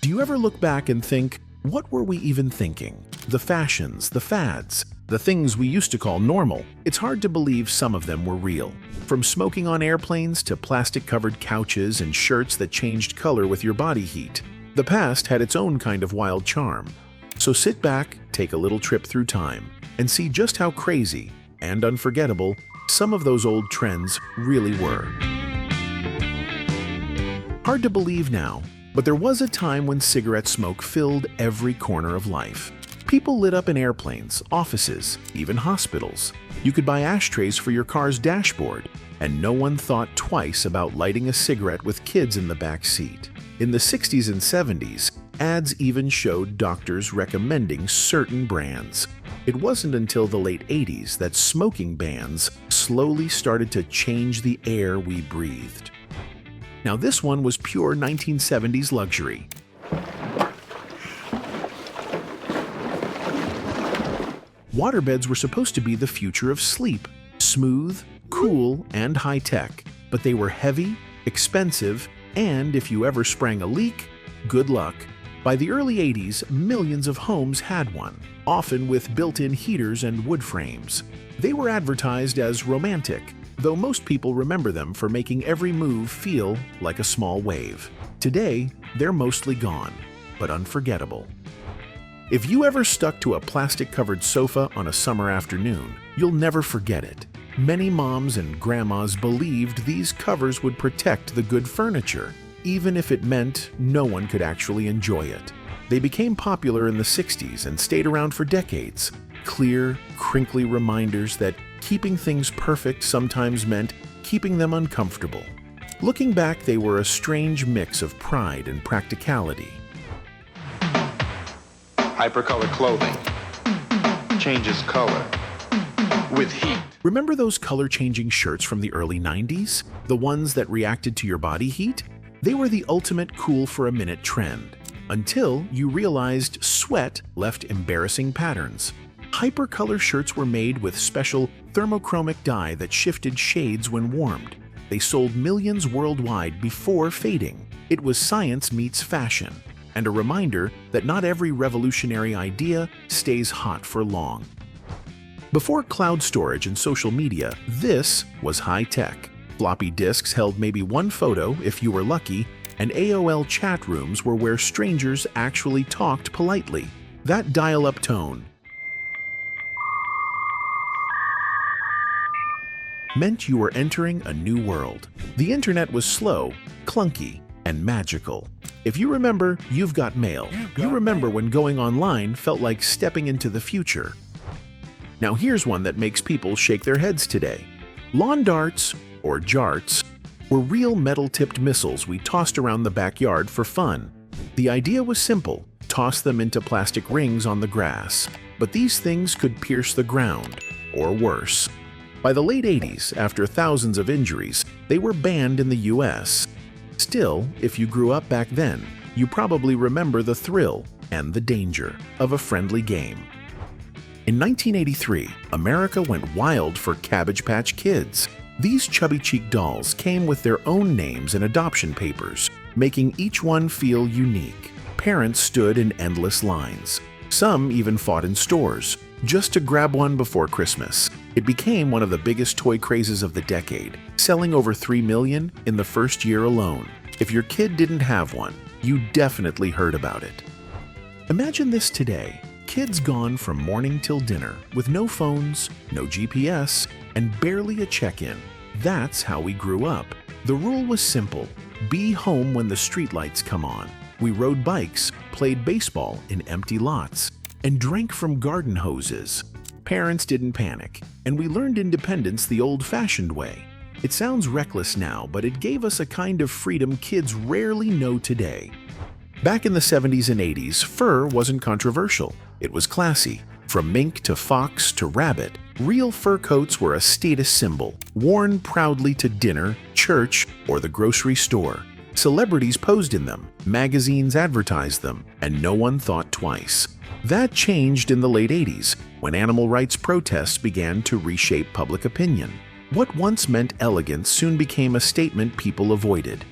Do you ever look back and think, what were we even thinking? The fashions, the fads, the things we used to call normal. It's hard to believe some of them were real. From smoking on airplanes to plastic-covered couches and shirts that changed color with your body heat. The past had its own kind of wild charm. So sit back, take a little trip through time, and see just how crazy and unforgettable some of those old trends really were. Hard to believe now, but there was a time when cigarette smoke filled every corner of life. People lit up in airplanes, offices, even hospitals. You could buy ashtrays for your car's dashboard, and no one thought twice about lighting a cigarette with kids in the back seat. In the 60s and 70s, ads even showed doctors recommending certain brands. It wasn't until the late 80s that smoking bans slowly started to change the air we breathed. Now this one was pure 1970s luxury. Waterbeds were supposed to be the future of sleep, smooth, cool, and high-tech, but they were heavy, expensive, and if you ever sprang a leak, good luck. By the early 80s, millions of homes had one, often with built-in heaters and wood frames. They were advertised as romantic, though most people remember them for making every move feel like a small wave. Today, they're mostly gone, but unforgettable. If you ever stuck to a plastic-covered sofa on a summer afternoon, you'll never forget it. Many moms and grandmas believed these covers would protect the good furniture, even if it meant no one could actually enjoy it. They became popular in the 60s and stayed around for decades. Clear, crinkly reminders that keeping things perfect sometimes meant keeping them uncomfortable. Looking back, they were a strange mix of pride and practicality. Hypercolor clothing changes color with heat. Remember those color-changing shirts from the early 90s? The ones that reacted to your body heat? They were the ultimate cool-for-a-minute trend, until you realized sweat left embarrassing patterns. Hypercolor shirts were made with special thermochromic dye that shifted shades when warmed. They sold millions worldwide before fading. It was science meets fashion, and a reminder that not every revolutionary idea stays hot for long. Before cloud storage and social media, this was high-tech. Floppy disks held maybe one photo if you were lucky, and AOL chat rooms were where strangers actually talked politely. That dial-up tone meant you were entering a new world. The internet was slow, clunky, and magical. If you remember, you've got mail. You remember when going online felt like stepping into the future. Now here's one that makes people shake their heads today. Lawn darts, or jarts, were real metal-tipped missiles we tossed around the backyard for fun. The idea was simple: toss them into plastic rings on the grass. But these things could pierce the ground, or worse. By the late 80s, after thousands of injuries, they were banned in the US. Still, if you grew up back then, you probably remember the thrill and the danger of a friendly game. In 1983, America went wild for Cabbage Patch Kids. These chubby-cheeked dolls came with their own names and adoption papers, making each one feel unique. Parents stood in endless lines. Some even fought in stores, just to grab one before Christmas. It became one of the biggest toy crazes of the decade, selling over 3 million in the first year alone. If your kid didn't have one, you definitely heard about it. Imagine this today. Kids gone from morning till dinner with no phones, no GPS, and barely a check-in. That's how we grew up. The rule was simple: be home when the streetlights come on. We rode bikes, played baseball in empty lots, and drank from garden hoses. Parents didn't panic, and we learned independence the old-fashioned way. It sounds reckless now, but it gave us a kind of freedom kids rarely know today. Back in the 70s and 80s, fur wasn't controversial. It was classy. From mink to fox to rabbit, real fur coats were a status symbol, worn proudly to dinner, church, or the grocery store. Celebrities posed in them, magazines advertised them, and no one thought twice. That changed in the late 80s, when animal rights protests began to reshape public opinion. What once meant elegance soon became a statement people avoided.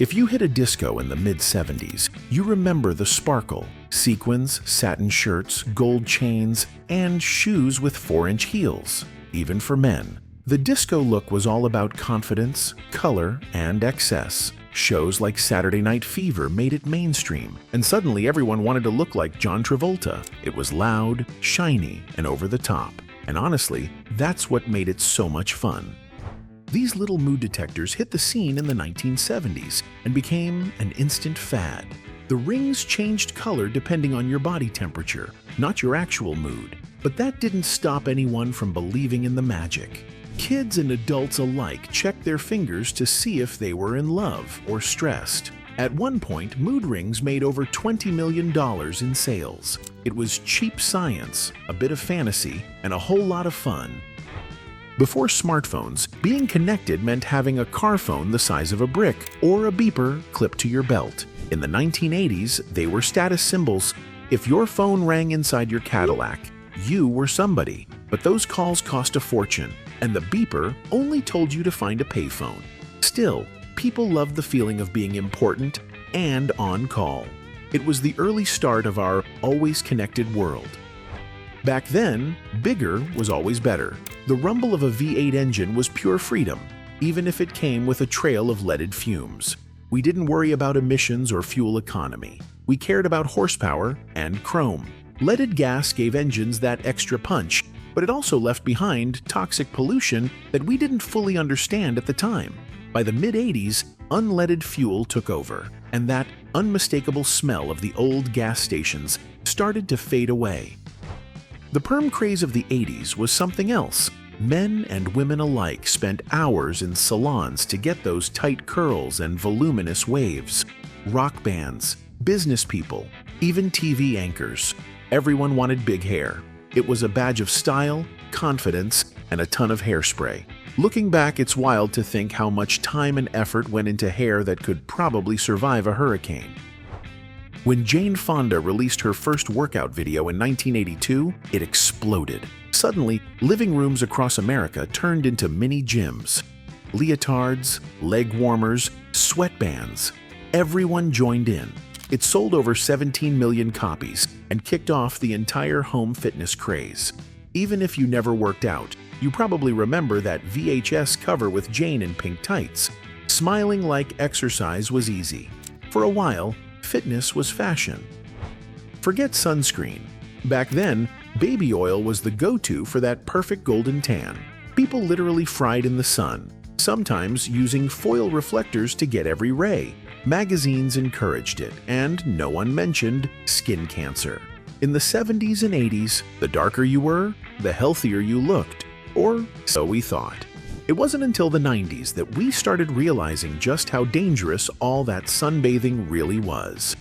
If you hit a disco in the mid-70s, you remember the sparkle, sequins, satin shirts, gold chains, and shoes with 4-inch heels. Even for men, the disco look was all about confidence, color, and excess. Shows like Saturday Night Fever made it mainstream, and suddenly everyone wanted to look like John Travolta. It was loud, shiny, and over the top. And honestly, that's what made it so much fun. These little mood detectors hit the scene in the 1970s and became an instant fad. The rings changed color depending on your body temperature, not your actual mood. But that didn't stop anyone from believing in the magic. Kids and adults alike checked their fingers to see if they were in love or stressed. At one point, mood rings made over $20 million in sales. It was cheap science, a bit of fantasy, and a whole lot of fun. Before smartphones, being connected meant having a car phone the size of a brick or a beeper clipped to your belt. In the 1980s, they were status symbols. If your phone rang inside your Cadillac, you were somebody. But those calls cost a fortune, and the beeper only told you to find a payphone. Still, people loved the feeling of being important and on call. It was the early start of our always connected world. Back then, bigger was always better. The rumble of a V8 engine was pure freedom, even if it came with a trail of leaded fumes. We didn't worry about emissions or fuel economy. We cared about horsepower and chrome. Leaded gas gave engines that extra punch, but it also left behind toxic pollution that we didn't fully understand at the time. By the mid-80s, unleaded fuel took over, and that unmistakable smell of the old gas stations started to fade away. The perm craze of the 80s was something else. Men and women alike spent hours in salons to get those tight curls and voluminous waves. Rock bands, business people, even TV anchors. Everyone wanted big hair. It was a badge of style, confidence, and a ton of hairspray. Looking back, it's wild to think how much time and effort went into hair that could probably survive a hurricane. When Jane Fonda released her first workout video in 1982, it exploded. Suddenly, living rooms across America turned into mini gyms. Leotards, leg warmers, sweatbands. Everyone joined in. It sold over 17 million copies and kicked off the entire home fitness craze. Even if you never worked out, you probably remember that VHS cover with Jane in pink tights. Smiling like exercise was easy. For a while, fitness was fashion. Forget sunscreen. Back then, baby oil was the go-to for that perfect golden tan. People literally fried in the sun, sometimes using foil reflectors to get every ray. Magazines encouraged it, and no one mentioned skin cancer. In the 70s and 80s, the darker you were, the healthier you looked, or so we thought. It wasn't until the 90s that we started realizing just how dangerous all that sunbathing really was.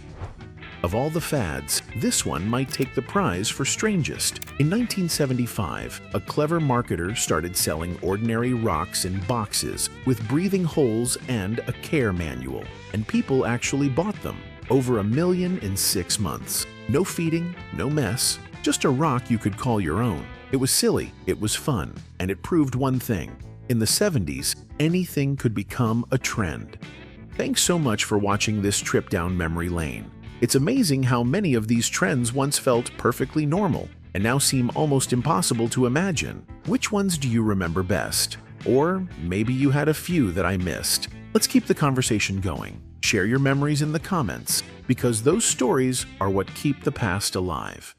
Of all the fads, this one might take the prize for strangest. In 1975, a clever marketer started selling ordinary rocks in boxes with breathing holes and a care manual, and people actually bought them. Over 1 million in 6 months. No feeding, no mess, just a rock you could call your own. It was silly, it was fun, and it proved one thing. In the 70s, anything could become a trend. Thanks so much for watching this trip down memory lane. It's amazing how many of these trends once felt perfectly normal and now seem almost impossible to imagine. Which ones do you remember best? Or maybe you had a few that I missed. Let's keep the conversation going. Share your memories in the comments, because those stories are what keep the past alive.